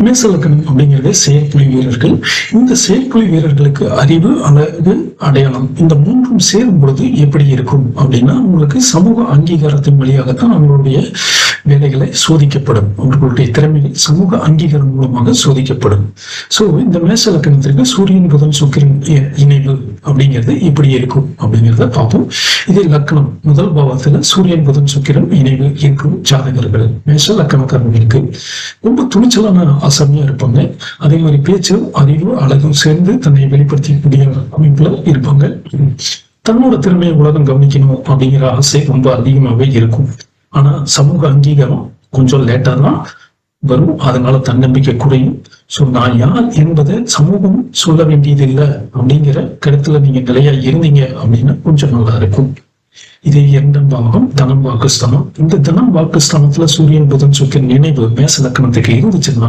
மேசலக்கணம் அப்படிங்கிறது செயற்புலி வீரர்கள். இந்த செயற்புலி வீரர்களுக்கு அறிவு, அழகு, அடையாளம் இந்த மூன்றும் சேரும் பொழுது எப்படி இருக்கும் அப்படின்னா, உங்களுக்கு சமூக அங்கீகாரத்தின் வழியாகத்தான் அவங்களுடைய வேலைகளை சோதிக்கப்படும். அவர்களுடைய திறமைகள் சமூக அங்கீகாரம் மூலமாக சோதிக்கப்படும். சோ இந்த மேசலக்கணத்திற்கு சூரியன் புதன் சுக்கிரன் இணைவு அப்படிங்கிறது எப்படி இருக்கும் அப்படிங்கிறத பார்ப்போம். இதே லக்னம் முதல் பாவத்துல சூரியன் புதன் சுக்கிரன் இணைவு இருக்கும் ஜாதகர்கள் மேச லக்கணக்காரர்களுக்கு ரொம்ப துணிச்சலான ஆசாமியா இருப்பாங்க. அதே மாதிரி பேச்சு, அறிவு, அழகும் சேர்ந்து தன்னை வெளிப்படுத்தக்கூடிய அமைப்புல இருப்பாங்க. தன்னோட திறமையை உலகம் கவனிக்கணும் அப்படிங்கிற ஆசை ரொம்ப அதிகமாகவே இருக்கும். ஆனா சமூக அங்கீகாரம் கொஞ்சம் லேட்டா தான் வரும். அதனால தன்னம்பிக்கை குறையும். சோ நான் யார் என்பதை சமூகம் சொல்ல வேண்டியது இல்லை அப்படிங்கிற கருத்துல நீங்க நிலையா இருந்தீங்க அப்படின்னா கொஞ்சம் நல்லா இருக்கும். இதே இரண்டாம் பாவகம் தனம் வாக்குஸ்தானம். இந்த தனம் வாக்குஸ்தானத்துல சூரியன் புதன் சுக்கிரன் நினைவு மேச லக்கணத்துக்கு இருந்துச்சுன்னா